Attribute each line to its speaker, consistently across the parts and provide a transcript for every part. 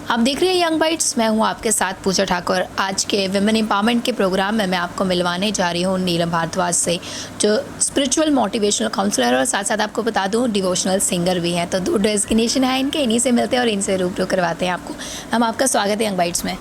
Speaker 1: आप देख रहे हैं यंग बाइट्स। मैं हूं आपके साथ पूजा ठाकुर। आज के विमेन एम्पावरमेंट के प्रोग्राम में मैं आपको मिलवाने जा रही हूं नीलम भारद्वाज से, जो स्पिरिचुअल मोटिवेशनल काउंसलर और साथ साथ आपको बता दूं डिवोशनल सिंगर भी हैं। तो 2 डेजिग्नेशन है इनके, इन्हीं से मिलते हैं और इनसे रूबरू करवाते हैं आपको। हम आपका स्वागत है यंग बाइट्स में।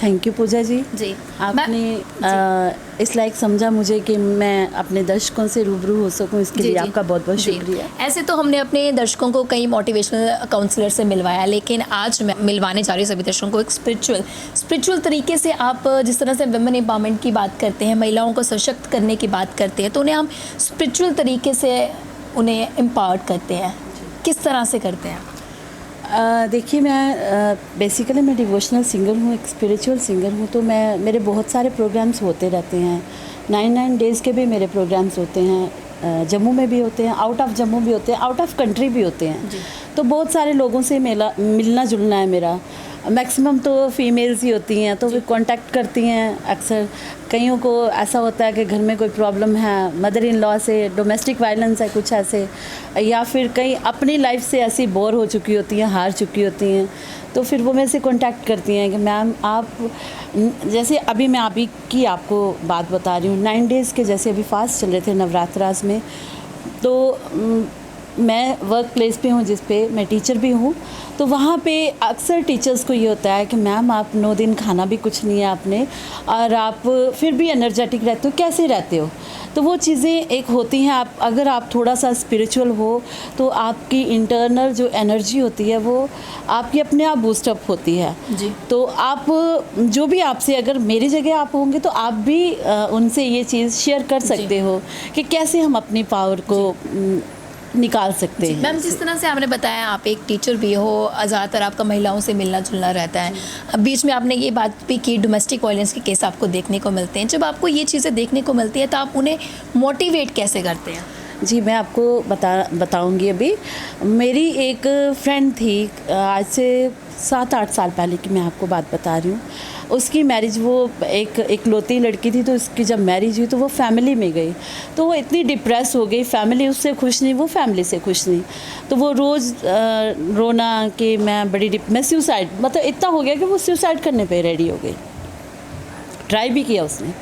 Speaker 2: थैंक यू पूजा जी।
Speaker 1: जी,
Speaker 2: आपने इस लायक समझा मुझे कि मैं अपने दर्शकों से रूबरू हो सकूं, इसके लिए आपका बहुत बहुत शुक्रिया।
Speaker 1: ऐसे तो हमने अपने दर्शकों को कई मोटिवेशनल काउंसलर से मिलवाया, लेकिन आज मैं मिलवाने जा रही हूँ सभी दर्शकों को एक स्पिरिचुअल तरीके से। आप जिस तरह से वुमेन एम्पावरमेंट की बात करते हैं, महिलाओं को सशक्त करने की बात करते हैं, तो उन्हें हम स्पिरिचुअल तरीके से उन्हें एम्पावर करते हैं। किस तरह से करते हैं?
Speaker 2: देखिए, मैं बेसिकली मैं डिवोशनल सिंगर हूँ, एक स्पिरिचुअल सिंगर हूँ। तो मेरे बहुत सारे प्रोग्राम्स होते रहते हैं। 9 डेज़ के भी मेरे प्रोग्राम्स होते हैं। जम्मू में भी होते हैं, आउट ऑफ जम्मू भी होते हैं, आउट ऑफ कंट्री भी होते हैं। तो बहुत सारे लोगों से मिलना जुलना है मेरा। मैक्सिमम तो फीमेल्स ही होती हैं, तो वे कांटेक्ट करती हैं अक्सर। कईयों को ऐसा होता है कि घर में कोई प्रॉब्लम है, मदर इन लॉ से डोमेस्टिक वायलेंस है, कुछ ऐसे, या फिर कई अपनी लाइफ से ऐसी बोर हो चुकी होती हैं, हार चुकी होती हैं। तो फिर वो मेरे से कांटेक्ट करती हैं कि मैम आप, जैसे अभी मैं अभी की आपको बात बता रही हूँ, 9 डेज़ के जैसे अभी फास्ट चल रहे थे नवरात्रास में। तो मैं वर्क प्लेस पे हूँ, जिस पे मैं टीचर भी हूँ। तो वहाँ पे अक्सर टीचर्स को ये होता है कि मैम आप 9 दिन खाना भी कुछ नहीं है आपने, और आप फिर भी एनर्जेटिक रहते हो, कैसे रहते हो? तो वो चीज़ें एक होती हैं। अगर आप थोड़ा सा स्पिरिचुअल हो तो आपकी इंटरनल जो एनर्जी होती है वो आपकी अपने आप बूस्टअप होती है
Speaker 1: जी।
Speaker 2: तो आप जो भी आपसे, अगर मेरी जगह आप होंगे तो आप भी उनसे ये चीज़ शेयर कर सकते हो कि कैसे हम अपनी पावर को निकाल सकते हैं।
Speaker 1: मैम, जिस तरह से आपने बताया आप एक टीचर भी हो, ज़्यादातर आपका महिलाओं से मिलना जुलना रहता है। बीच में आपने ये बात भी की डोमेस्टिक वायलेंस के केस आपको देखने को मिलते हैं। जब आपको ये चीज़ें देखने को मिलती हैं तो आप उन्हें मोटिवेट कैसे करते हैं?
Speaker 2: जी, मैं आपको बताऊंगी। अभी मेरी एक फ्रेंड थी, आज से 7-8 साल पहले की मैं आपको बात बता रही हूँ। उसकी मैरिज, वो एक इकलौती लड़की थी, तो उसकी जब मैरिज हुई तो वो फैमिली में गई। तो वो इतनी डिप्रेस हो गई, फैमिली उससे खुश नहीं, वो फैमिली से खुश नहीं। तो वो रोज़ रोना कि मैं सुसाइड, मतलब इतना हो गया कि वो सुसाइड करने पे रेडी हो गई। ट्राई भी किया उसने।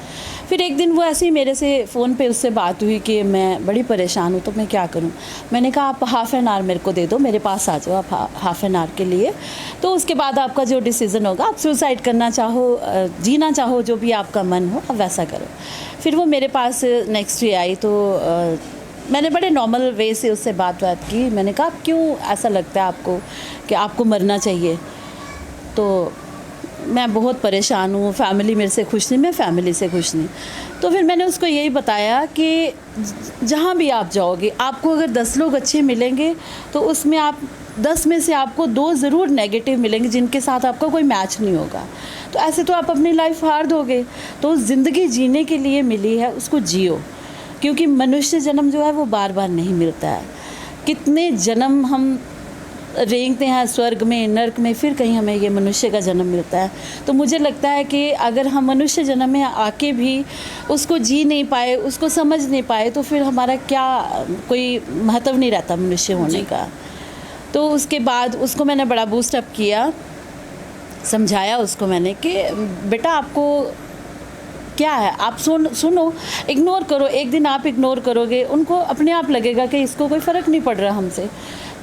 Speaker 2: फिर एक दिन वो ऐसे ही मेरे से फ़ोन पे उससे बात हुई कि मैं बड़ी परेशान हूँ, तो मैं क्या करूँ? मैंने कहा आप हाफ़ एन आवर मेरे को दे दो, मेरे पास आ जाओ आप हाफ़ एन आवर के लिए। तो उसके बाद आपका जो डिसीज़न होगा, आप सुसाइड करना चाहो, जीना चाहो, जो भी आपका मन हो आप वैसा करो। फिर वो मेरे पास नेक्स्ट डे आई। तो मैंने बड़े नॉर्मल वे से उससे बात की। मैंने कहा आप क्यों ऐसा लगता है आपको कि आपको मरना चाहिए? तो मैं बहुत परेशान हूँ, फैमिली मेरे से खुश नहीं, मैं फैमिली से खुश नहीं। तो फिर मैंने उसको यही बताया कि जहाँ भी आप जाओगे, आपको अगर 10 लोग अच्छे मिलेंगे तो उसमें आप 10 में से आपको 2 ज़रूर नेगेटिव मिलेंगे, जिनके साथ आपका कोई मैच नहीं होगा। तो ऐसे तो आप अपनी लाइफ हार दोगे। तो ज़िंदगी जीने के लिए मिली है, उसको जियो, क्योंकि मनुष्य जन्म जो है वो बार बार नहीं मिलता है। कितने जन्म हम रेंगते हैं स्वर्ग में, नर्क में, फिर कहीं हमें ये मनुष्य का जन्म मिलता है। तो मुझे लगता है कि अगर हम मनुष्य जन्म में आके भी उसको जी नहीं पाए, उसको समझ नहीं पाए, तो फिर हमारा क्या कोई महत्व नहीं रहता मनुष्य होने का। तो उसके बाद उसको मैंने बड़ा बूस्टअप किया, समझाया उसको मैंने कि बेटा आपको क्या है, आप सुनो, इग्नोर करो। एक दिन आप इग्नोर करोगे, उनको अपने आप लगेगा कि इसको कोई फ़र्क नहीं पड़ रहा हमसे,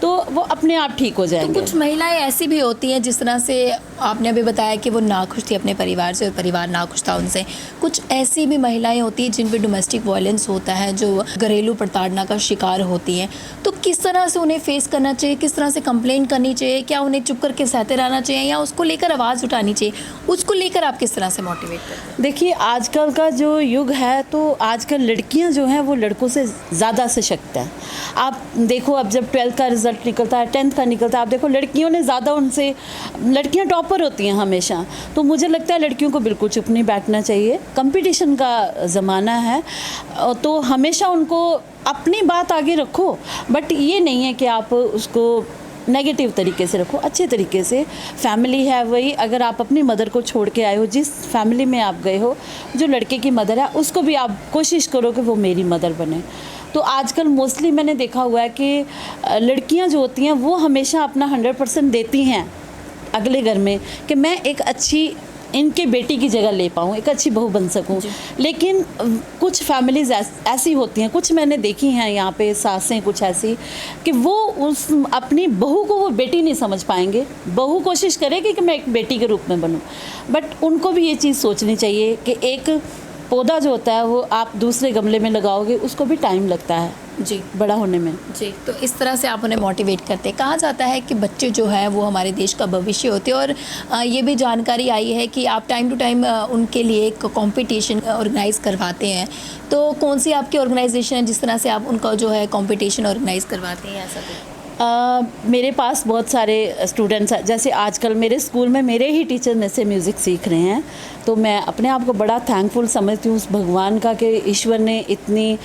Speaker 2: तो वो अपने आप ठीक हो जाएंगे।
Speaker 1: तो कुछ महिलाएं ऐसी भी होती हैं, जिस तरह से आपने अभी बताया कि वो नाखुश थी अपने परिवार से और परिवार नाखुश था उनसे। कुछ ऐसी भी महिलाएं होती हैं जिन पे डोमेस्टिक वायलेंस होता है, जो घरेलू प्रताड़ना का शिकार होती हैं। तो किस तरह से उन्हें फेस करना चाहिए, किस तरह से कंप्लेंट करनी चाहिए? क्या उन्हें चुप करके सहते रहना चाहिए या उसको लेकर आवाज़ उठानी चाहिए? उसको लेकर आप किस तरह से मोटिवेट करते हैं?
Speaker 2: देखिए, आजकल का जो युग है, तो आजकल लड़कियां जो हैं वो लड़कों से ज़्यादा सशक्त हैं। आप देखो, अब जब 12th का रिज़ल्ट निकलता है, 10th का निकलता है, आप देखो लड़कियों ने ज़्यादा, उनसे लड़कियां टॉपर होती हैं हमेशा। तो मुझे लगता है लड़कियों को बिल्कुल चुप नहीं बैठना चाहिए। कंपटीशन का ज़माना है, तो हमेशा उनको अपनी बात आगे रखो, बट ये नहीं है कि आप उसको नेगेटिव तरीके से रखो, अच्छे तरीके से। फैमिली है वही, अगर आप अपनी मदर को छोड़ के आए हो, जिस फैमिली में आप गए हो, जो लड़के की मदर है उसको भी आप कोशिश करो कि वो मेरी मदर बने। तो आजकल मोस्टली मैंने देखा हुआ है कि लड़कियां जो होती हैं वो हमेशा अपना 100% देती हैं अगले घर में कि मैं एक अच्छी इनके बेटी की जगह ले पाऊँ, एक अच्छी बहू बन सकूँ। लेकिन कुछ फैमिलीज़ ऐसी होती हैं, कुछ मैंने देखी हैं यहाँ पे सासें कुछ ऐसी कि वो उस अपनी बहू को वो बेटी नहीं समझ पाएंगे। बहू कोशिश करेगी कि मैं एक बेटी के रूप में बनूँ, बट उनको भी ये चीज़ सोचनी चाहिए कि एक पौधा जो होता है वो आप दूसरे गमले में लगाओगे, उसको भी टाइम लगता है
Speaker 1: जी
Speaker 2: बड़ा होने में।
Speaker 1: जी, तो इस तरह से आप उन्हें मोटिवेट करते हैं। कहा जाता है कि बच्चे जो हैं वो हमारे देश का भविष्य होते हैं, और ये भी जानकारी आई है कि आप टाइम टू टाइम उनके लिए एक कंपटीशन ऑर्गेनाइज करवाते हैं। तो कौन सी आपकी ऑर्गेनाइजेशन है जिस तरह से आप उनका जो है कंपटीशन ऑर्गेनाइज करवाते हैं, ऐसा कुछ?
Speaker 2: मेरे पास बहुत सारे स्टूडेंट्स हैं, जैसे आजकल मेरे स्कूल में मेरे ही टीचर में से म्यूज़िक सीख रहे हैं, तो मैं अपने आप को बड़ा थैंकफुल समझती हूँ उस भगवान का कि ईश्वर ने इतनी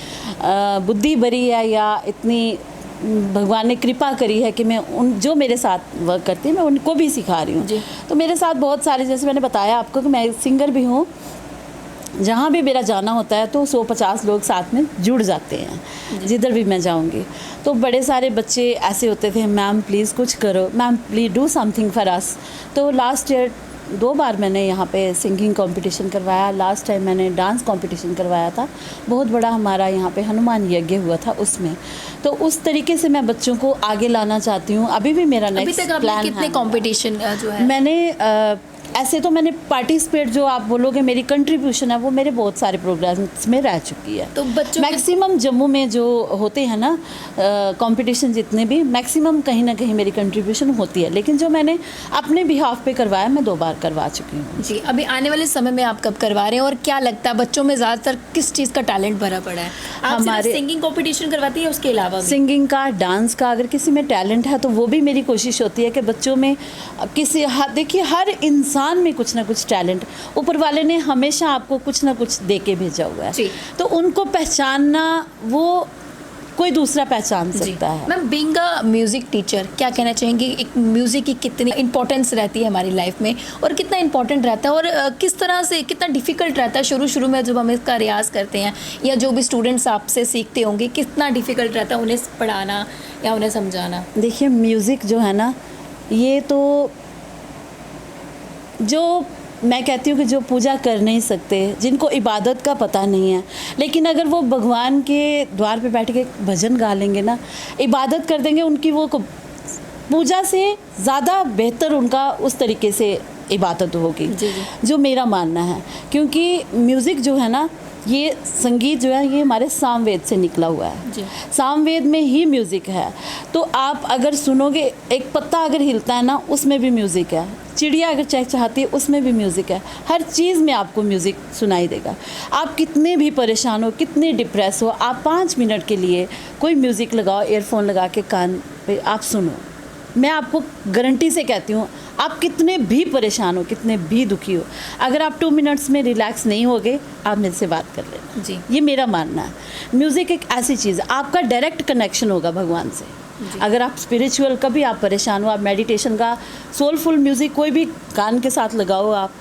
Speaker 2: बुद्धि भरी है या इतनी भगवान ने कृपा करी है कि मैं उन जो मेरे साथ वर्क करती हैं मैं उनको भी सिखा रही हूँ। तो मेरे साथ बहुत सारे, जैसे मैंने बताया आपको कि मैं सिंगर भी हूँ, जहाँ भी मेरा जाना होता है तो 150 लोग साथ में जुड़ जाते हैं जिधर भी मैं जाऊँगी। तो बड़े सारे बच्चे ऐसे होते थे, मैम प्लीज़ कुछ करो, ma'am please do something for us. तो लास्ट ईयर 2 बार मैंने यहाँ पे सिंगिंग कंपटीशन करवाया, लास्ट टाइम मैंने डांस कंपटीशन करवाया था, बहुत बड़ा हमारा यहाँ पे हनुमान यज्ञ हुआ था उसमें। तो उस तरीके से मैं बच्चों को आगे लाना चाहती हूँ। अभी भी मेरा नेक्स्ट प्लान है।
Speaker 1: अभी तक आपने कितने कंपटीशन जो है?
Speaker 2: मैंने ऐसे तो मैंने पार्टिसिपेट, जो आप बोलोगे मेरी कंट्रीब्यूशन है, वो मेरे बहुत सारे प्रोग्राम्स में रह चुकी है।
Speaker 1: तो बच्चों
Speaker 2: मैक्सिमम जम्मू में जो होते हैं ना कंपटीशन, जितने भी मैक्सिमम कहीं ना कहीं मेरी कंट्रीब्यूशन होती है, लेकिन जो मैंने अपने बिहाफ पे करवाया मैं 2 बार करवा चुकी हूँ।
Speaker 1: जी, अभी आने वाले समय में आप कब करवा रहे हैं, और क्या लगता है बच्चों में ज़्यादातर किस चीज़ का टैलेंट भरा पड़ा है? आप हमारे सिंगिंग कंपटीशन करवाती है, उसके अलावा
Speaker 2: सिंगिंग का, डांस का, अगर किसी में टैलेंट है तो वो भी मेरी कोशिश होती है कि बच्चों में किसी, देखिए हर इंसान में कुछ ना कुछ टैलेंट ऊपर वाले ने हमेशा आपको कुछ ना कुछ दे के भेजा हुआ है, तो उनको पहचानना वो कोई दूसरा पहचान सकता है।
Speaker 1: Ma'am, being a music teacher, क्या कहना चाहेंगी, एक म्यूज़िक की कितनी इंपॉर्टेंस रहती है हमारी लाइफ में, और कितना इंपॉर्टेंट रहता है, और किस तरह से कितना डिफ़िकल्ट रहता है शुरू में जब हम इसका रियाज़ करते हैं, या जो भी स्टूडेंट्स आपसे सीखते होंगे, कितना डिफ़िकल्ट रहता है उन्हें पढ़ाना या उन्हें समझाना?
Speaker 2: देखिए म्यूज़िक जो है ना, ये तो जो मैं कहती हूँ कि जो पूजा कर नहीं सकते, जिनको इबादत का पता नहीं है, लेकिन अगर वो भगवान के द्वार पे बैठ के भजन गा लेंगे ना, इबादत कर देंगे, उनकी वो पूजा से ज़्यादा बेहतर उनका उस तरीके से इबादत होगी, जो मेरा मानना है। क्योंकि म्यूज़िक जो है ना, ये संगीत जो है ये हमारे सामवेद से निकला हुआ है, सामवेद में ही म्यूज़िक है। तो आप अगर सुनोगे, एक पत्ता अगर हिलता है ना, उसमें भी म्यूज़िक है, चिड़िया अगर चहचहाती है उसमें भी म्यूज़िक है, हर चीज़ में आपको म्यूज़िक सुनाई देगा। आप कितने भी परेशान हो, कितने डिप्रेस हो, आप 5 मिनट के लिए कोई म्यूज़िक लगाओ, ईयरफोन लगा के कान पे आप सुनो, मैं आपको गारंटी से कहती हूँ, आप कितने भी परेशान हो, कितने भी दुखी हो, अगर आप 2 मिनट्स में रिलैक्स नहीं होगे, आप मेरे से बात कर लेना।
Speaker 1: जी, ये
Speaker 2: मेरा मानना है। म्यूज़िक एक ऐसी चीज़ है, आपका डायरेक्ट कनेक्शन होगा भगवान से। अगर आप स्पिरिचुअल, कभी आप परेशान हो, आप मेडिटेशन का सोलफुल म्यूज़िक कोई भी कान के साथ लगाओ, आप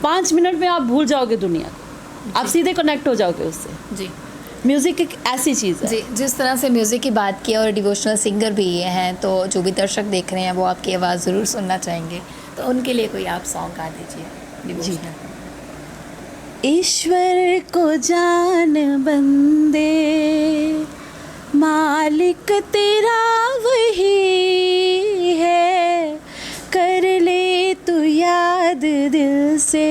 Speaker 2: 5 मिनट में आप भूल जाओगे दुनिया को, आप सीधे कनेक्ट हो जाओगे उससे।
Speaker 1: जी,
Speaker 2: म्यूज़िक एक ऐसी चीज़ है।
Speaker 1: जी, जिस तरह से म्यूज़िक की बात की, और डिवोशनल सिंगर भी ये हैं, तो जो भी दर्शक देख रहे हैं वो आपकी आवाज़ ज़रूर सुनना चाहेंगे, तो उनके लिए कोई आप सॉन्ग गा दीजिए डिवोशनल।
Speaker 2: ईश्वर को जान बंदे, मालिक तेरा वही है, कर ले तू याद दिल से,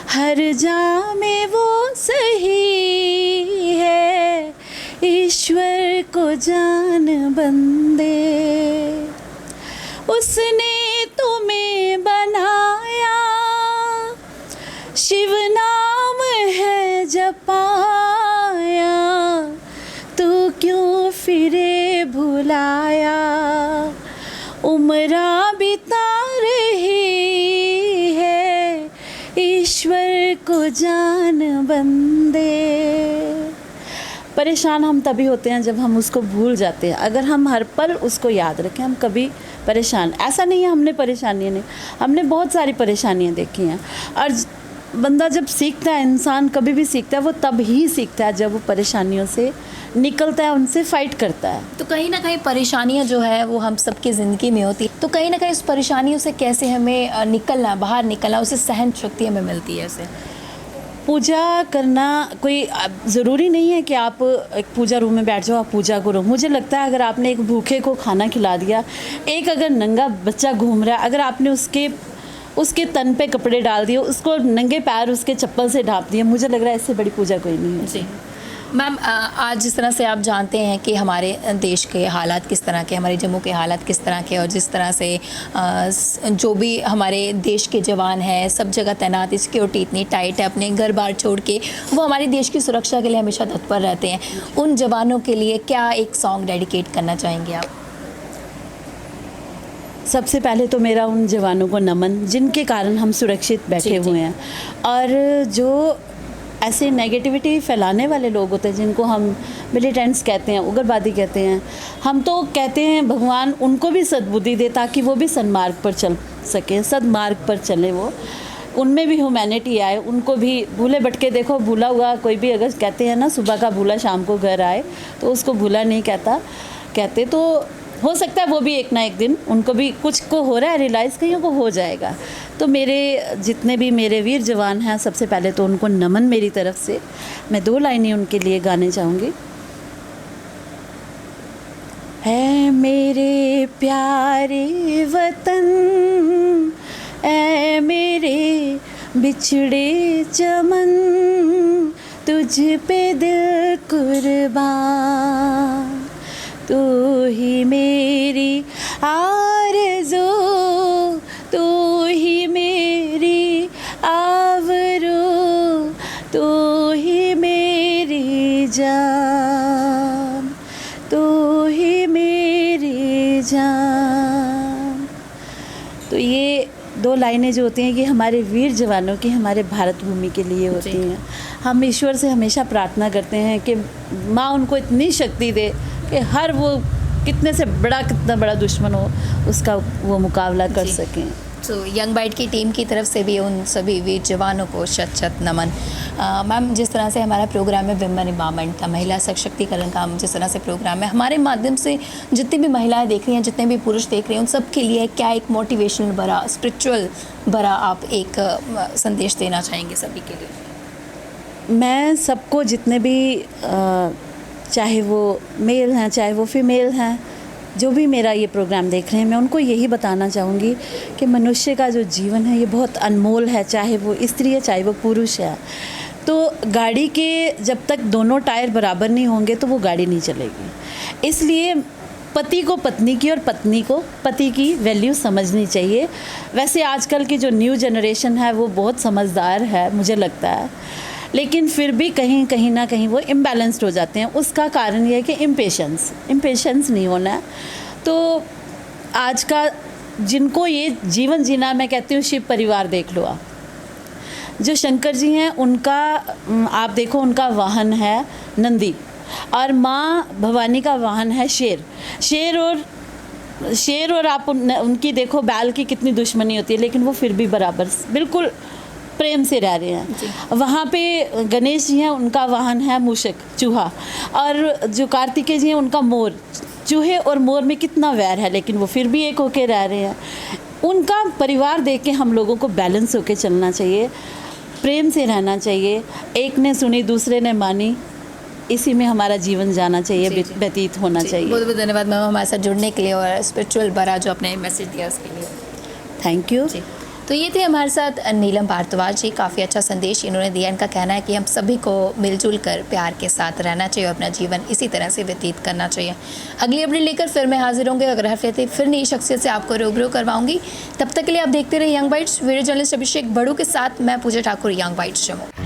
Speaker 2: हर जा में वो सही है, ईश्वर को जान बंदे। उसने तुम्हें बनाया, शिव नाम है जपाया, तू क्यों फिरे भुलाया, उम्रा बिता रही है, ईश्वर को जान बंदे। परेशान हम तभी होते हैं जब हम उसको भूल जाते हैं। अगर हम हर पल उसको याद रखें, हम कभी परेशान, ऐसा नहीं है हमने परेशानियाँ नहीं, हमने बहुत सारी परेशानियाँ देखी हैं, और बंदा जब सीखता है, इंसान कभी भी सीखता है, वो तब ही सीखता है जब वो परेशानियों से निकलता है, उनसे फाइट करता है।
Speaker 1: तो कहीं ना कहीं परेशानियां जो है वो हम सबकी ज़िंदगी में होती है, तो कहीं ना कहीं उस परेशानियों से कैसे हमें निकलना, बाहर निकलना, उससे सहन शक्ति हमें मिलती है ऐसे?
Speaker 2: पूजा करना कोई ज़रूरी नहीं है कि आप एक पूजा रूम में बैठ जाओ, आप पूजा करो। मुझे लगता है अगर आपने एक भूखे को खाना खिला दिया, एक अगर नंगा बच्चा घूम रहा है, अगर आपने उसके तन पे कपड़े डाल दिए, उसको नंगे पैर उसके चप्पल से ढाँप दिए, मुझे लग रहा है इससे बड़ी पूजा कोई नहीं है।
Speaker 1: जी मैम, आज जिस तरह से आप जानते हैं कि हमारे देश के हालात किस तरह के, हमारे जम्मू के हालात किस तरह के, और जिस तरह से जो भी हमारे देश के जवान हैं सब जगह तैनात, सिक्योरिटी इतनी टाइट है, अपने घर बार छोड़ के वो हमारे देश की सुरक्षा के लिए हमेशा तत्पर रहते हैं। उन जवानों के लिए क्या एक सॉन्ग डेडिकेट करना चाहेंगे आप?
Speaker 2: सबसे पहले तो मेरा उन जवानों को नमन, जिनके कारण हम सुरक्षित बैठे हुए हैं। और जो ऐसे नेगेटिविटी फैलाने वाले लोग होते हैं, जिनको हम मिलिटेंट्स कहते हैं, उग्रवादी कहते हैं, हम तो कहते हैं भगवान उनको भी सद्बुद्धि दे ताकि वो भी सन्मार्ग पर चल सकें, सद्मार्ग पर चले, वो उनमें भी ह्यूमैनिटी आए, उनको भी भूले भटके, देखो भूला हुआ कोई भी, अगर कहते हैं ना सुबह का भूला शाम को घर आए, तो उसको भूला नहीं कहते। तो हो सकता है वो भी एक ना एक दिन उनको भी कुछ को हो रहा है रियलाइज़, कहीं को हो जाएगा। तो मेरे जितने भी मेरे वीर जवान हैं, सबसे पहले तो उनको नमन मेरी तरफ से। मैं 2 लाइनें उनके लिए गाने चाहूँगी। है मेरे प्यारे वतन, ऐ मेरे बिछड़े चमन, तुझ पे दिल कुर्बान, तू ही मेरी आरज़ू, तू ही मेरी आवरू, तू ही मेरी जान, तू ही मेरी जान। तो ये 2 लाइनें जो होती हैं कि हमारे वीर जवानों की, हमारे भारत भूमि के लिए होती हैं। हम ईश्वर से हमेशा प्रार्थना करते हैं कि माँ उनको इतनी शक्ति दे कि हर वो कितना बड़ा दुश्मन हो, उसका वो मुकाबला कर सकें।
Speaker 1: तो यंग बाइट की टीम की तरफ से भी उन सभी वीर जवानों को शत शत नमन। मैम, जिस तरह से हमारा प्रोग्राम है विमेन एम्पावरमेंट का, महिला सशक्तिकरण का जिस तरह से प्रोग्राम है, हमारे माध्यम से जितनी भी महिलाएं देख रही हैं, जितने भी पुरुष देख रहे हैं, उन सब के लिए क्या एक मोटिवेशनल भरा, स्पिरिचुअल भरा आप एक संदेश देना चाहेंगे सभी के लिए?
Speaker 2: मैं सबको, जितने भी चाहे वो मेल हैं चाहे वो फीमेल हैं, जो भी मेरा ये प्रोग्राम देख रहे हैं, मैं उनको यही बताना चाहूँगी कि मनुष्य का जो जीवन है ये बहुत अनमोल है, चाहे वो स्त्री है चाहे वो पुरुष है। तो गाड़ी के जब तक दोनों टायर बराबर नहीं होंगे तो वो गाड़ी नहीं चलेगी। इसलिए पति को पत्नी की और पत्नी को पति की वैल्यू समझनी चाहिए। वैसे आजकल की जो न्यू जनरेशन है वो बहुत समझदार है मुझे लगता है, लेकिन फिर भी कहीं ना कहीं वो इम्बैलेंस्ड हो जाते हैं। उसका कारण ये है कि इम्पेशेंस नहीं होना है। तो आज का जिनको ये जीवन जीना, मैं कहती हूँ शिव परिवार देख लो आप, जो शंकर जी हैं उनका आप देखो, उनका वाहन है नंदी और माँ भवानी का वाहन है शेर और आप उनकी देखो बैल की कितनी दुश्मनी होती है, लेकिन वो फिर भी बराबर बिल्कुल प्रेम से रह रहे हैं। वहाँ पे गणेश जी हैं, उनका वाहन है मूषक चूहा, और जो कार्तिकेय जी हैं उनका मोर। चूहे और मोर में कितना वैर है, लेकिन वो फिर भी एक होके रह रहे हैं। उनका परिवार देख के हम लोगों को बैलेंस होके चलना चाहिए, प्रेम से रहना चाहिए। एक ने सुनी दूसरे ने मानी, इसी में हमारा जीवन जाना चाहिए, व्यतीत होना चाहिए।
Speaker 1: बहुत बहुत धन्यवाद मैम हमारे साथ जुड़ने के लिए और स्पिरिचुअल बड़ा जो अपने मैसेज दिया उसके लिए।
Speaker 2: Thank you.
Speaker 1: तो ये थे हमारे साथ नीलम भारद्वाज जी। काफ़ी अच्छा संदेश इन्होंने दिया। इनका कहना है कि हम सभी को मिलजुल कर प्यार के साथ रहना चाहिए और अपना जीवन इसी तरह से व्यतीत करना चाहिए। अगली अपडेट लेकर फिर मैं हाजिर होंगे। अगर हफ्ते फिर नई शख्सियत से आपको रूबरू करवाऊंगी। तब तक के लिए आप देखते रहे यंग बाइट्स। वीडियो जर्नलिस्ट अभिषेक बड़ू के साथ मैं पूजा ठाकुर, यंग बाइट्स जम्मू।